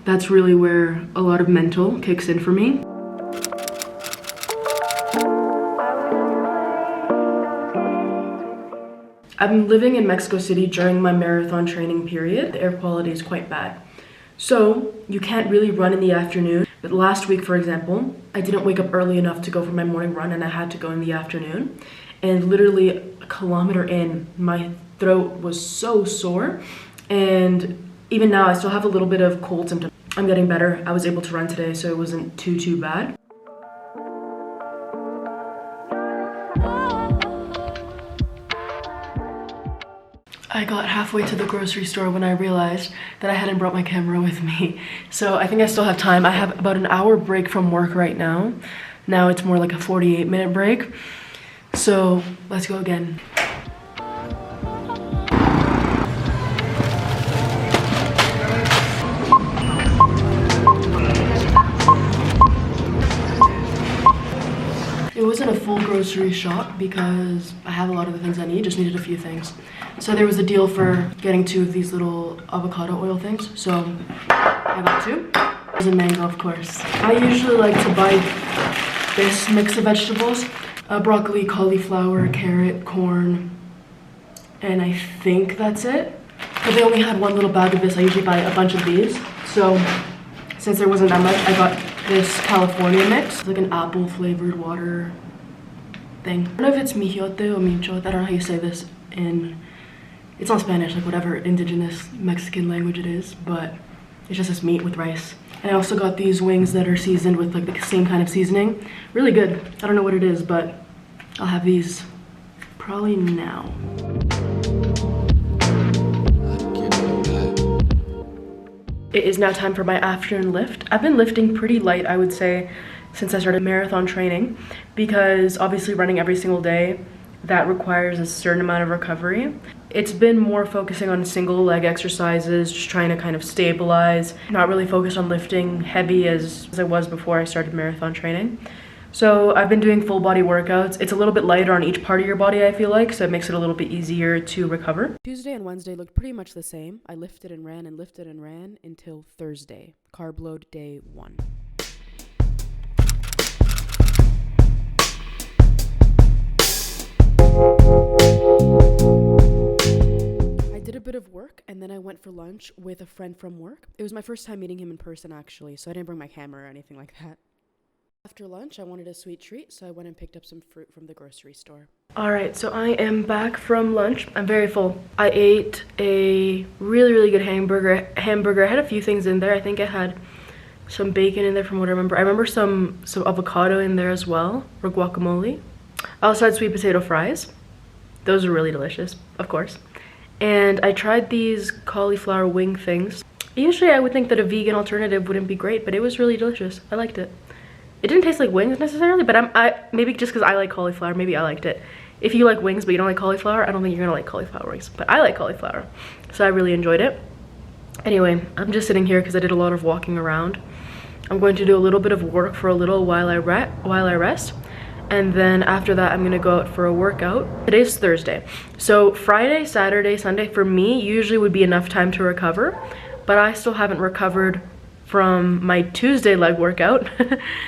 That's really where a lot of mental kicks in for me. I'm living in Mexico City during my marathon training period. The air quality is quite bad. So you can't really run in the afternoon. But last week, for example, I didn't wake up early enough to go for my morning run and I had to go in the afternoon. And literally a kilometer in, my throat was so sore. And even now, I still have a little bit of cold symptoms. I'm getting better. I was able to run today, so it wasn't too bad. I got halfway to the grocery store when I realized that I hadn't brought my camera with me. So I think I still have time. I have about an hour break from work right now. Now it's more like a 48-minute break. So let's go again. It wasn't a full grocery shop because I have a lot of the things I need, just needed a few things. So there was a deal for getting 2 of these little avocado oil things, so I got 2. There's a mango, of course. I usually like to buy this mix of vegetables, broccoli, cauliflower, carrot, corn, and I think that's it. But they only had 1 little bag of this. I usually buy a bunch of these, so since there wasn't that much, I got this California mix. It's like an apple flavored water thing. I don't know if it's mijote or minchote. I don't know how you say this it's not Spanish, like whatever indigenous Mexican language it is, but it's just this meat with rice. And I also got these wings that are seasoned with like the same kind of seasoning. Really good. I don't know what it is, but I'll have these probably now. It is now time for my afternoon lift. I've been lifting pretty light, I would say, since I started marathon training, because obviously running every single day, that requires a certain amount of recovery. It's been more focusing on single leg exercises, just trying to kind of stabilize, not really focus on lifting heavy as I was before I started marathon training. So I've been doing full body workouts. It's a little bit lighter on each part of your body, I feel like, so it makes it a little bit easier to recover. Tuesday and Wednesday looked pretty much the same. I lifted and ran until Thursday, carb load day 1. I did a bit of work and then I went for lunch with a friend from work. It was my first time meeting him in person actually, so I didn't bring my camera or anything like that. After lunch, I wanted a sweet treat, so I went and picked up some fruit from the grocery store. Alright, so I am back from lunch. I'm very full. I ate a really good hamburger. I had a few things in there. I think I had some bacon in there from what I remember. I remember some avocado in there as well, or guacamole. I also had sweet potato fries. Those are really delicious, of course. And I tried these cauliflower wing things. Usually I would think that a vegan alternative wouldn't be great, but it was really delicious. I liked it. It didn't taste like wings necessarily, but maybe just because I like cauliflower, maybe I liked it. If you like wings but you don't like cauliflower, I don't think you're gonna like cauliflower wings, but I like cauliflower, so I really enjoyed it. Anyway, I'm just sitting here because I did a lot of walking around. I'm going to do a little bit of work for a little while I rest, and then after that I'm gonna go out for a workout. Today's Thursday, so Friday, Saturday, Sunday for me usually would be enough time to recover, but I still haven't recovered from my Tuesday leg workout.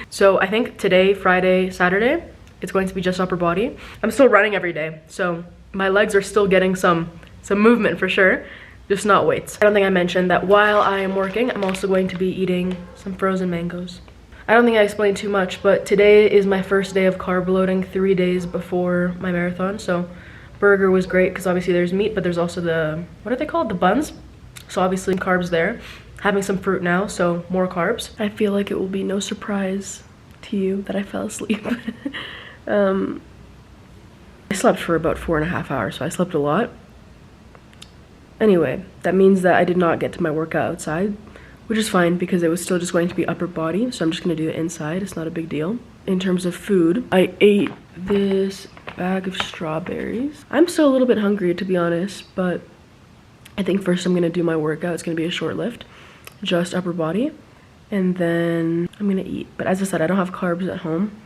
So I think today, Friday, Saturday, it's going to be just upper body. I'm still running every day, so my legs are still getting some movement for sure, just not weights. I don't think I mentioned that while I am working, I'm also going to be eating some frozen mangoes. I don't think I explained too much, but today is my first day of carb loading 3 days before my marathon. So burger was great because obviously there's meat, but there's also the, what are they called? The buns. So obviously carbs there. Having some fruit now, so more carbs. I feel like it will be no surprise to you that I fell asleep. I slept for about 4.5 hours, so I slept a lot. Anyway, that means that I did not get to my workout outside, which is fine because it was still just going to be upper body, so I'm just gonna do it inside. It's not a big deal. In terms of food, I ate this bag of strawberries. I'm still a little bit hungry, to be honest, but I think first I'm gonna do my workout. It's gonna be a short lift, just upper body, and then I'm gonna eat. But as I said, I don't have carbs at home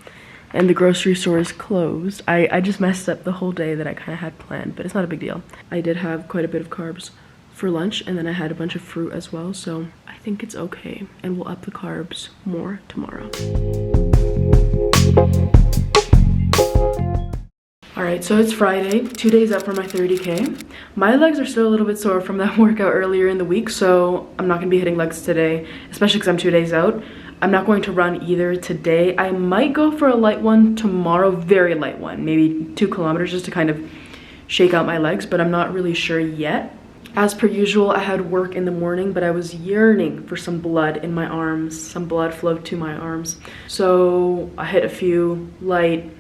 and the grocery store is closed. I just messed up the whole day that I kind of had planned, but it's not a big deal. I did have quite a bit of carbs for lunch, and then I had a bunch of fruit as well, so I think it's okay, and we'll up the carbs more tomorrow. Alright, so it's Friday, 2 days up for my 30K. My legs are still a little bit sore from that workout earlier in the week, so I'm not going to be hitting legs today, especially because I'm 2 days out. I'm not going to run either today. I might go for a light one tomorrow, very light one, maybe 2 kilometers just to kind of shake out my legs, but I'm not really sure yet. As per usual, I had work in the morning, but I was yearning for some blood in my arms. Some blood flowed to my arms. So I hit a few light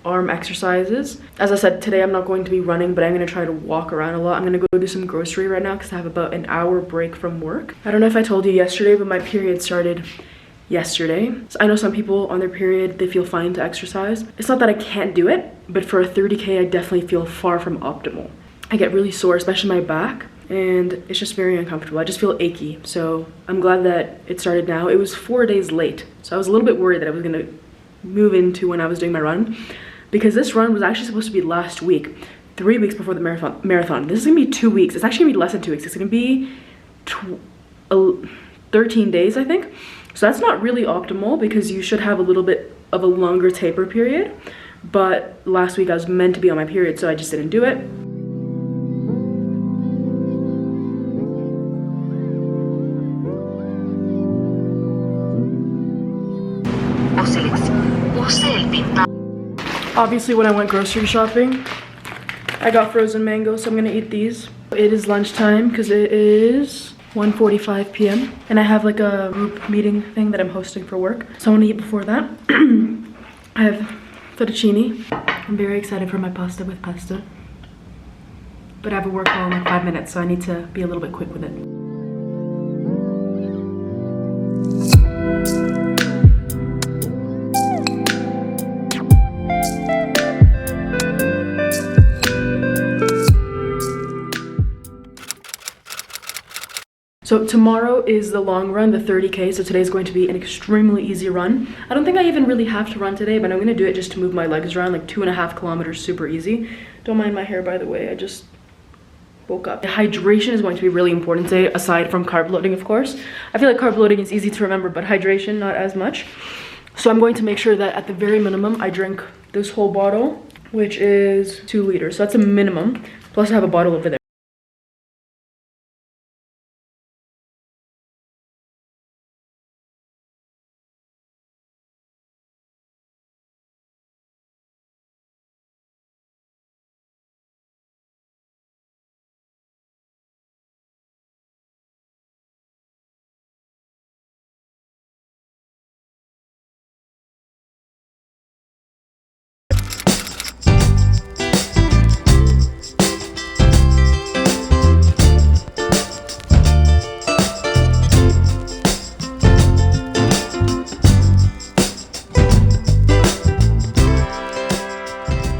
arm exercises. As I said, today I'm not going to be running, but I'm going to try to walk around a lot. I'm going to go do some grocery right now because I have about an hour break from work. I don't know if I told you yesterday, but my period started yesterday. So I know some people on their period, they feel fine to exercise. It's not that I can't do it, but for a 30K, I definitely feel far from optimal. I get really sore, especially my back, and it's just very uncomfortable. I just feel achy. So I'm glad that it started now. It was 4 days late, so I was a little bit worried that I was going to move into when I was doing my run, because this run was actually supposed to be last week, 3 weeks before the marathon. This is gonna be 2 weeks. It's actually gonna be less than 2 weeks. It's gonna be 13 days, I think. So that's not really optimal because you should have a little bit of a longer taper period. But last week I was meant to be on my period, so I just didn't do it. Obviously, when I went grocery shopping, I got frozen mangoes, so I'm gonna eat these. It is lunchtime because it is 1:45 p.m. and I have like a group meeting thing that I'm hosting for work, so I want to eat before that. I have fettuccine. I'm very excited for my pasta with pesto, but I have a work call in like 5 minutes, so I need to be a little bit quick with it. So tomorrow is the long run, the 30K, so today's going to be an extremely easy run. I don't think I even really have to run today, but I'm gonna do it just to move my legs around, like 2.5 kilometers, super easy. Don't mind my hair, by the way, I just woke up. Hydration is going to be really important today, aside from carb loading, of course. I feel like carb loading is easy to remember, but hydration, not as much. So I'm going to make sure that at the very minimum, I drink this whole bottle, which is 2 liters. So that's a minimum, plus I have a bottle over there.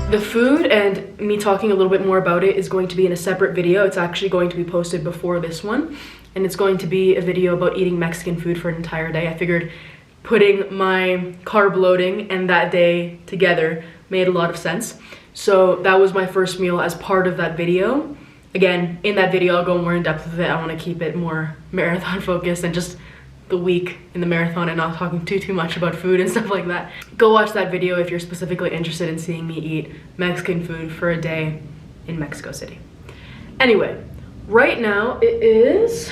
The food and me talking a little bit more about it is going to be in a separate video. It's actually going to be posted before this one, and it's going to be a video about eating Mexican food for an entire day. I figured putting my carb loading and that day together made a lot of sense. So that was my first meal as part of that video. Again, in that video, I'll go more in depth with it. I want to keep it more marathon focused and just the week in the marathon and not talking too much about food and stuff like that. Go watch that video if you're specifically interested in seeing me eat Mexican food for a day in Mexico City. Anyway, right now it is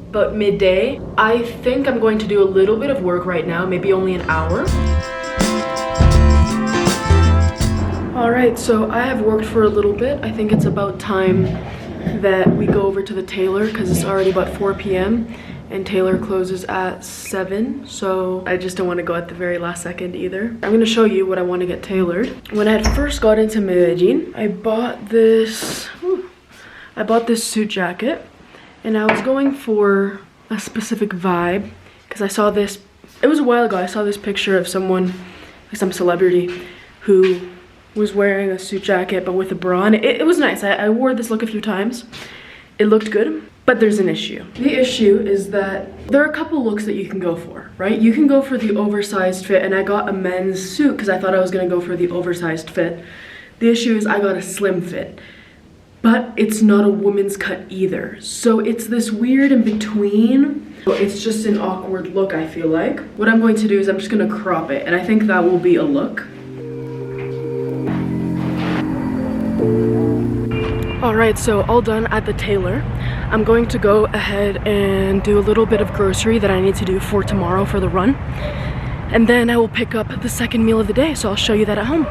about midday. I think I'm going to do a little bit of work right now, maybe only an hour. All right, so I have worked for a little bit. I think it's about time that we go over to the tailor because it's already about 4 p.m. and tailor closes at 7, so I just don't want to go at the very last second either. I'm going to show you what I want to get tailored. When I had first got into Medellin, I bought this suit jacket, and I was going for a specific vibe because I saw this, it was a while ago, I saw this picture of someone, like some celebrity, who was wearing a suit jacket but with a bra, and it was nice. I wore this look a few times. It looked good, but there's an issue. The issue is that there are a couple looks that you can go for, right? You can go for the oversized fit, and I got a men's suit because I thought I was gonna go for the oversized fit. The issue is I got a slim fit. but it's not a woman's cut either. So it's this weird in between. It's just an awkward look, I feel like. What I'm going to do is I'm just gonna crop it, and I think that will be a look. Alright, so all done at the tailor. I'm going to go ahead and do a little bit of grocery that I need to do for tomorrow for the run. And then I will pick up the second meal of the day, so I'll show you that at home.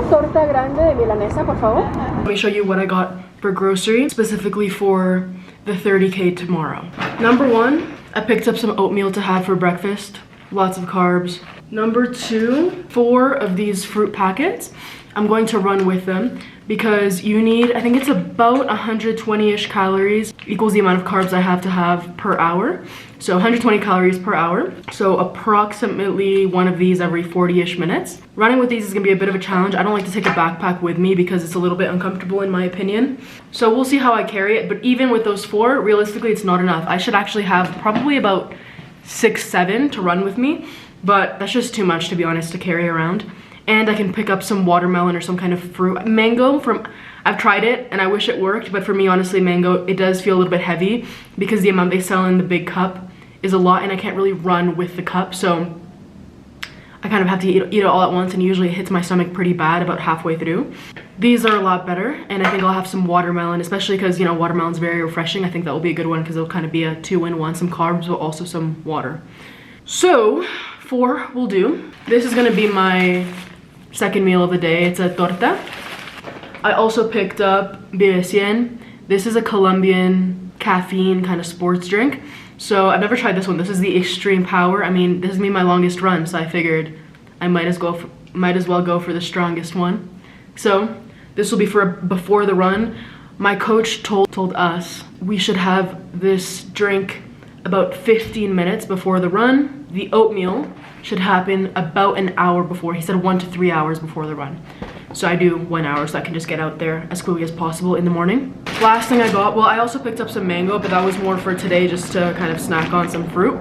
Torta grande de milanesa, por favor. Let me show you what I got for grocery, specifically for the 30K tomorrow. Number one, I picked up some oatmeal to have for breakfast. Lots of carbs. Number two, 4 of these fruit packets. I'm going to run with them because you need, I think it's about 120-ish calories, equals the amount of carbs I have to have per hour. So 120 calories per hour. So approximately one of these every 40-ish minutes. Running with these is gonna be a bit of a challenge. I don't like to take a backpack with me because it's a little bit uncomfortable in my opinion. So we'll see how I carry it, but even with those 4, realistically it's not enough. I should actually have probably about 6, 7 to run with me, but that's just too much to be honest to carry around. And I can pick up some watermelon or some kind of fruit. Mango from, I've tried it and I wish it worked, but for me honestly mango, it does feel a little bit heavy because the amount they sell in the big cup is a lot and I can't really run with the cup, so I kind of have to eat it all at once, and usually it hits my stomach pretty bad about halfway through. These are a lot better, and I think I'll have some watermelon, especially because, you know, watermelon's very refreshing. I think that will be a good one because it'll kind of be a 2-in-1, some carbs but also some water. So 4 will do. This is gonna be my second meal of the day. It's a torta. I also picked up Birecien. This is a Colombian caffeine kind of sports drink. So I've never tried this one. This is the Extreme Power. I mean, this is me my longest run, so I figured I might as well go for the strongest one. So this will be for before the run. My coach told us we should have this drink about 15 minutes before the run. The oatmeal should happen about an hour before. He said 1 to 3 hours before the run. So I do 1 hour so I can just get out there as quickly as possible in the morning. Last thing I got, well, I also picked up some mango, but that was more for today just to kind of snack on some fruit.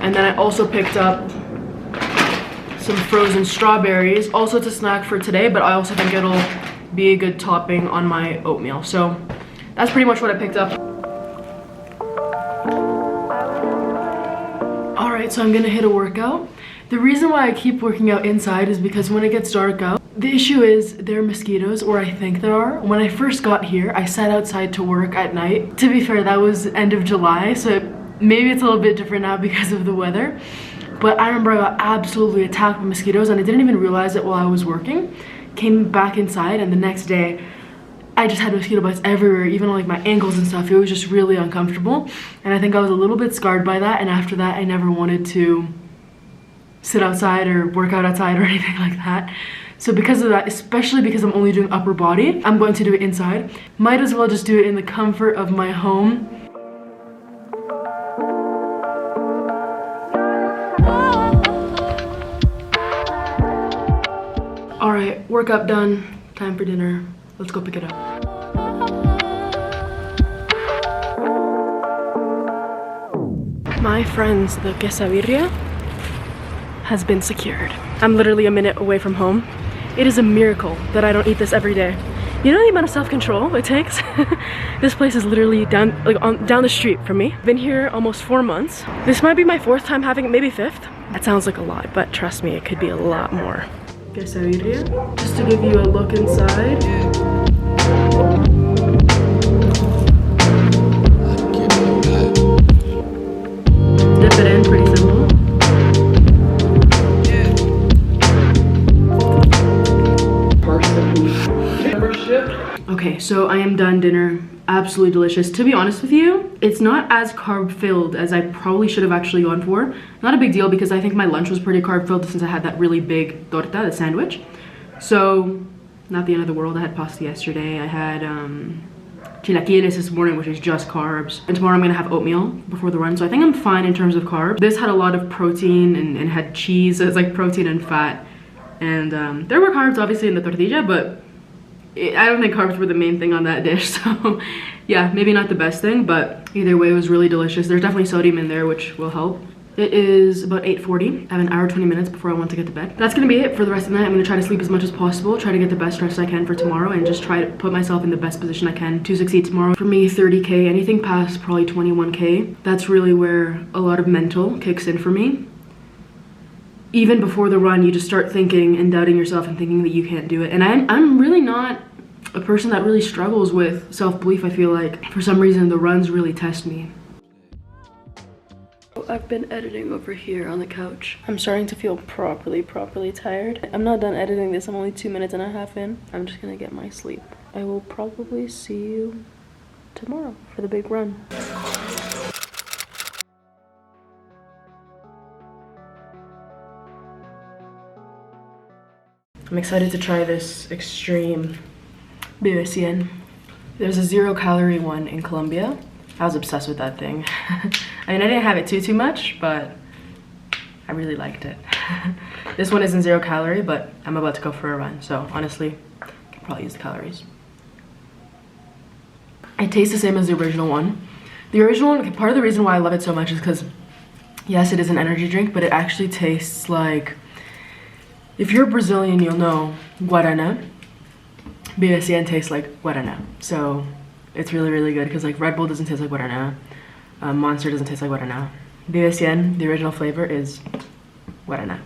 And then I also picked up some frozen strawberries, also to snack for today, but I also think it'll be a good topping on my oatmeal. So that's pretty much what I picked up. Alright, so I'm gonna hit a workout. The reason why I keep working out inside is because when it gets dark out, the issue is there are mosquitoes, or I think there are. When I first got here, I sat outside to work at night. To be fair, that was end of July, so maybe it's a little bit different now because of the weather. But I remember I got absolutely attacked by mosquitoes and I didn't even realize it while I was working. Came back inside and the next day, I just had mosquito bites everywhere, even on like my ankles and stuff. It was just really uncomfortable. And I think I was a little bit scarred by that, and after that I never wanted to sit outside or work out outside or anything like that. So because of that, especially because I'm only doing upper body, I'm going to do it inside. Might as well just do it in the comfort of my home. Alright, workout done. Time for dinner. Let's go pick it up. My friends, the quesadilla has been secured. I'm literally a minute away from home. It is a miracle that I don't eat this every day. You know the amount of self-control it takes? This place is literally down the street from me. Been here almost 4 months. This might be my 4th time having it, maybe 5th. That sounds like a lot, but trust me, it could be a lot more. Quesadilla, just to give you a look inside. Dip it in, pretty simple. Okay, so I am done dinner. Absolutely delicious. To be honest with you, it's not as carb filled as I probably should have actually gone for. Not a big deal because I think my lunch was pretty carb filled since I had that really big torta, the sandwich. So not the end of the world. I had pasta yesterday. I had chilaquiles this morning, which is just carbs. And tomorrow I'm gonna have oatmeal before the run. So I think I'm fine in terms of carbs. This had a lot of protein and had cheese. So it's like protein and fat. And there were carbs obviously in the tortilla, but I don't think carbs were the main thing on that dish. So yeah, maybe not the best thing, but either way it was really delicious. There's definitely sodium in there, which will help. It is about 8:40. I have an hour 20 minutes before I want to get to bed. That's gonna be it for the rest of the night. I'm gonna try to sleep as much as possible, try to get the best rest I can for tomorrow, and just try to put myself in the best position I can to succeed tomorrow. For me, 30K, anything past probably 21K, that's really where a lot of mental kicks in for me. Even before the run, you just start thinking and doubting yourself and thinking that you can't do it. And I'm really not a person that really struggles with self-belief. I feel like for some reason the runs really test me. I've been editing over here on the couch. I'm starting to feel properly tired. I'm not done editing this. I'm only 2.5 minutes in. I'm just gonna get my sleep. I will probably see you tomorrow for the big run. I'm excited to try this extreme BSN. There's a 0-calorie one in Colombia. I was obsessed with that thing. I mean, I didn't have it too much, but I really liked it. This one isn't 0 calorie, but I'm about to go for a run, so honestly, I can probably use the calories. It tastes the same as the original one. The original one, part of the reason why I love it so much is because, yes, it is an energy drink, but it actually tastes like, if you're Brazilian, you'll know Guaraná. BSN tastes like Guaraná. So it's really good because like Red Bull doesn't taste like Guaraná. Monster doesn't taste like Guaraná. BSN, the original flavor, is Guaraná.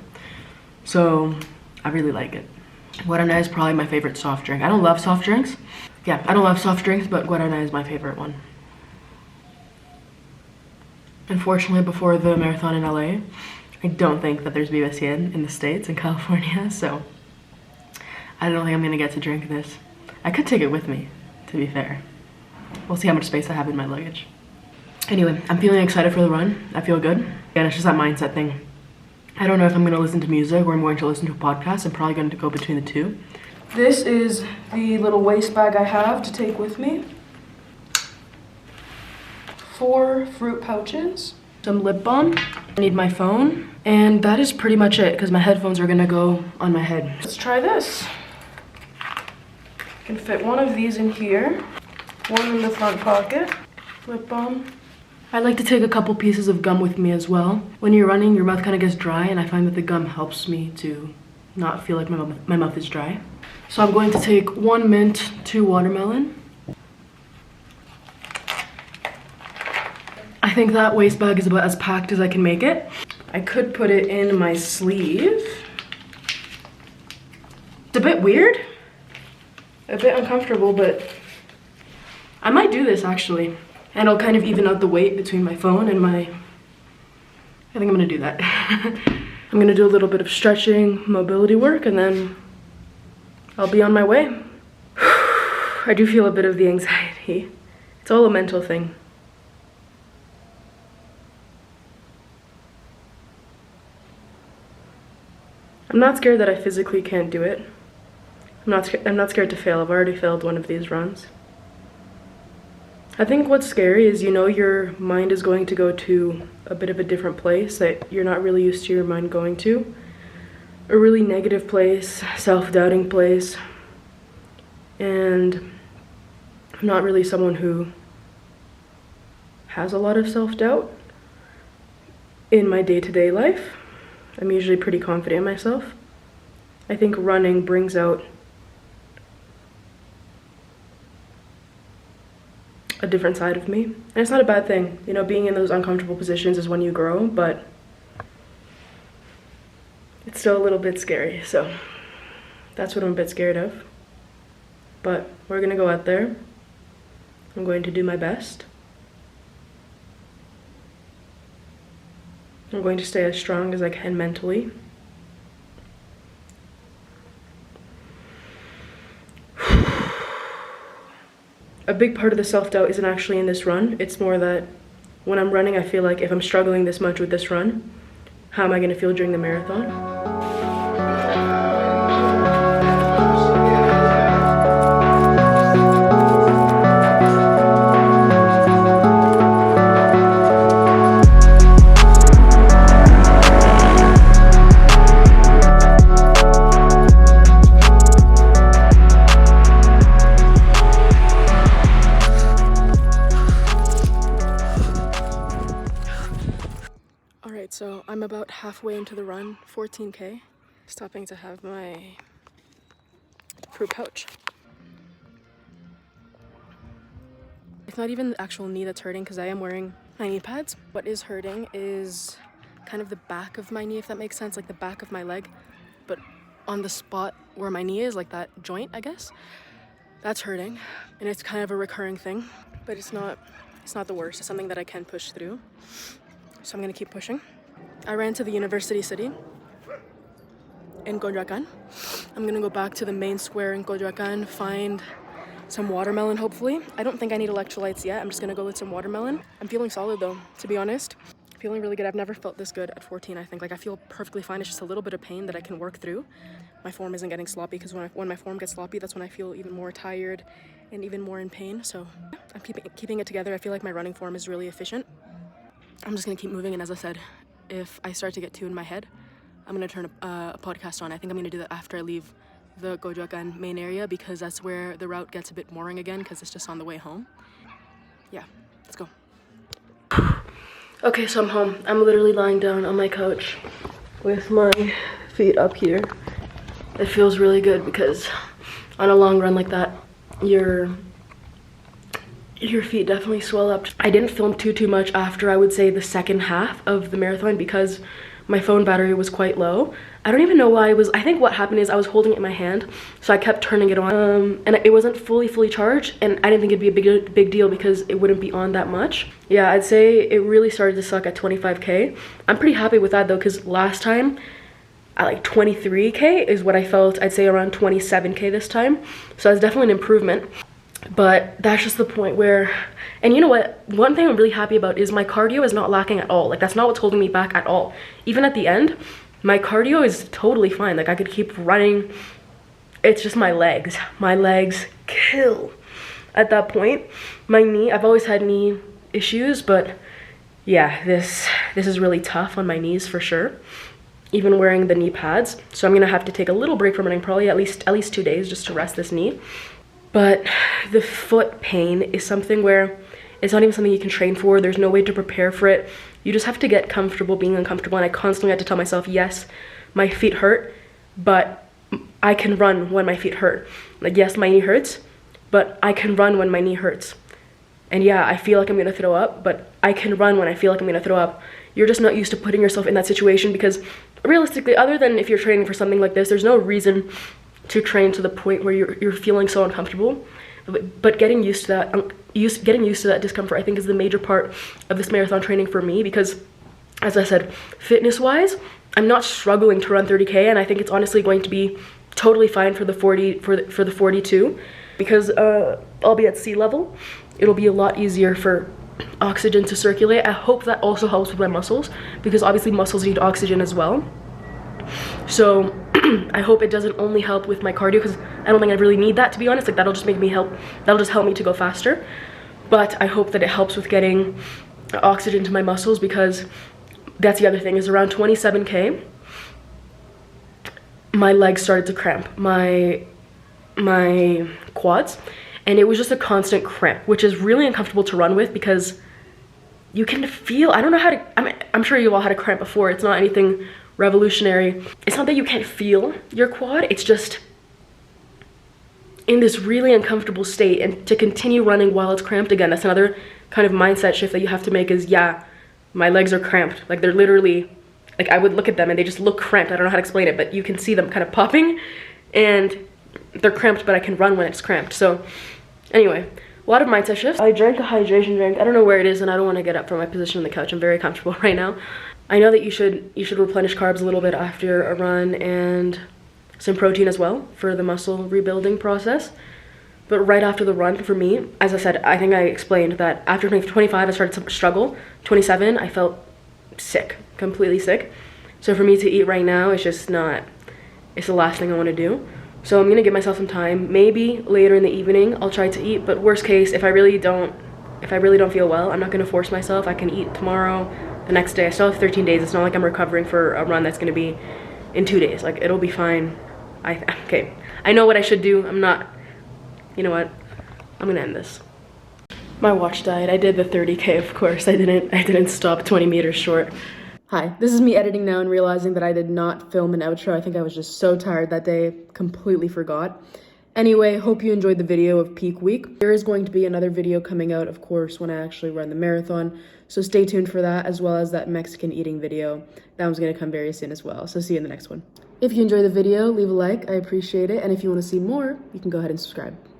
So I really like it. Guaraná is probably my favorite soft drink. I don't love soft drinks. Yeah, I don't love soft drinks, but Guaraná is my favorite one. Unfortunately, before the marathon in LA, I don't think that there's BSN in the States, in California, so I don't think I'm gonna get to drink this. I could take it with me, to be fair. We'll see how much space I have in my luggage. Anyway, I'm feeling excited for the run. I feel good. Again, it's just that mindset thing. I don't know if I'm gonna listen to music or I'm going to listen to a podcast. I'm probably going to go between the two. This is the little waist bag I have to take with me. 4 fruit pouches, some lip balm. I need my phone, and that is pretty much it because my headphones are gonna go on my head. Let's try this. I can fit one of these in here, one in the front pocket, lip balm. I like to take a couple pieces of gum with me as well. When you're running, your mouth kind of gets dry, and I find that the gum helps me to not feel like my mouth is dry. So I'm going to take 1 mint, 2 watermelon. I think that waist bag is about as packed as I can make it. I could put it in my sleeve. It's a bit weird, a bit uncomfortable, but I might do this actually. And I'll kind of even out the weight between my phone and my, I think I'm gonna do that. I'm gonna do a little bit of stretching, mobility work, and then I'll be on my way. I do feel a bit of the anxiety. It's all a mental thing. I'm not scared that I physically can't do it. I'm not scared to fail. I've already failed one of these runs. I think what's scary is, you know, your mind is going to go to a bit of a different place that you're not really used to your mind going to. A really negative place, self-doubting place. And I'm not really someone who has a lot of self-doubt in my day-to-day life. I'm usually pretty confident in myself. I think running brings out a different side of me. And it's not a bad thing. You know, being in those uncomfortable positions is when you grow, but it's still a little bit scary. So that's what I'm a bit scared of. But we're gonna go out there. I'm going to do my best. I'm going to stay as strong as I can mentally. A big part of the self-doubt isn't actually in this run. It's more that when I'm running, I feel like if I'm struggling this much with this run, how am I going to feel during the marathon? Alright, so I'm about halfway into the run, 14K. Stopping to have my fruit pouch. It's not even the actual knee that's hurting because I am wearing my knee pads. What is hurting is kind of the back of my knee, if that makes sense, like the back of my leg. But on the spot where my knee is, like that joint, I guess, that's hurting. And it's kind of a recurring thing, but it's not the worst. It's something that I can push through. So I'm gonna keep pushing. I ran to the university city in Coyoacán. I'm gonna go back to the main square in Coyoacán, find some watermelon, hopefully. I don't think I need electrolytes yet. I'm just gonna go with some watermelon. I'm feeling solid though, to be honest. Feeling really good. I've never felt this good at 14, I think. Like, I feel perfectly fine. It's just a little bit of pain that I can work through. My form isn't getting sloppy because when my form gets sloppy, that's when I feel even more tired and even more in pain. So I'm keeping it together. I feel like my running form is really efficient. I'm just gonna keep moving, and as I said, if I start to get too in my head, I'm gonna turn a podcast on. I think I'm gonna do that after I leave the Coyoacán main area because that's where the route gets a bit boring again because it's just on the way home. Yeah, let's go. Okay, so I'm home. I'm literally lying down on my couch with my feet up here. It feels really good because on a long run like that, your feet definitely swell up. I didn't film too much after, I would say, the second half of the marathon because my phone battery was quite low. I don't even know why. I think what happened is I was holding it in my hand, so I kept turning it on, and it wasn't fully charged, and I didn't think it'd be a big deal because it wouldn't be on that much. Yeah, I'd say it really started to suck at 25K. I'm pretty happy with that though, because last time at like 23K is what I felt. I'd say around 27K this time, so that's definitely an improvement. But that's just the point where, and you know what, one thing I'm really happy about is my cardio is not lacking at all. Like, that's not what's holding me back at all. Even at the end, my cardio is totally fine. Like, I could keep running. It's just my legs kill at that point. My knee, I've always had knee issues, but yeah, this is really tough on my knees for sure, even wearing the knee pads. So I'm gonna have to take a little break from running, probably at least 2 days, just to rest this knee. But the foot pain is something where it's not even something you can train for. There's no way to prepare for it. You just have to get comfortable being uncomfortable. And I constantly had to tell myself, yes, my feet hurt, but I can run when my feet hurt. Like, yes, my knee hurts, but I can run when my knee hurts. And yeah, I feel like I'm gonna throw up, but I can run when I feel like I'm gonna throw up. You're just not used to putting yourself in that situation because realistically, other than if you're training for something like this, there's no reason to train to the point where you're feeling so uncomfortable. But getting used to that, getting used to that discomfort, I think, is the major part of this marathon training for me because, as I said, fitness-wise, I'm not struggling to run 30K, and I think it's honestly going to be totally fine for the 42 because I'll be at sea level. It'll be a lot easier for oxygen to circulate. I hope that also helps with my muscles because obviously muscles need oxygen as well. So I hope it doesn't only help with my cardio because I don't think I really need that, to be honest. Like, that'll just help me to go faster. But I hope that it helps with getting oxygen to my muscles because that's the other thing is around 27K, my legs started to cramp, my quads, and it was just a constant cramp, which is really uncomfortable to run with because you can feel, I don't know how to, I'm sure you all had a cramp before. It's not anything revolutionary. It's not that you can't feel your quad, it's just in this really uncomfortable state, and to continue running while it's cramped again, that's another kind of mindset shift that you have to make is, yeah, my legs are cramped. Like, they're literally, like, I would look at them and they just look cramped. I don't know how to explain it, but you can see them kind of popping and they're cramped, but I can run when it's cramped. So anyway, a lot of mindset shifts. I drank a hydration drink. I don't know where it is and I don't want to get up from my position on the couch. I'm very comfortable right now. I know that you should replenish carbs a little bit after a run and some protein as well for the muscle rebuilding process. But right after the run, for me, as I said, I think I explained that after 25, I started to struggle. 27, I felt sick, completely sick. So for me to eat right now, it's just not, it's the last thing I want to do. So I'm gonna give myself some time. Maybe later in the evening, I'll try to eat. But worst case, if I really don't feel well, I'm not gonna force myself. I can eat tomorrow, the next day. I still have 13 days. It's not like I'm recovering for a run that's gonna be in 2 days. Like, it'll be fine. Okay, I know what I should do. I'm not, you know what? I'm gonna end this. My watch died. I did the 30K, of course. I didn't stop 20 meters short. Hi, this is me editing now and realizing that I did not film an outro. I think I was just so tired that day, completely forgot. Anyway, hope you enjoyed the video of peak week. There is going to be another video coming out, of course, when I actually run the marathon. So stay tuned for that, as well as that Mexican eating video. That one's gonna come very soon as well. So see you in the next one. If you enjoyed the video, leave a like, I appreciate it. And if you wanna see more, you can go ahead and subscribe.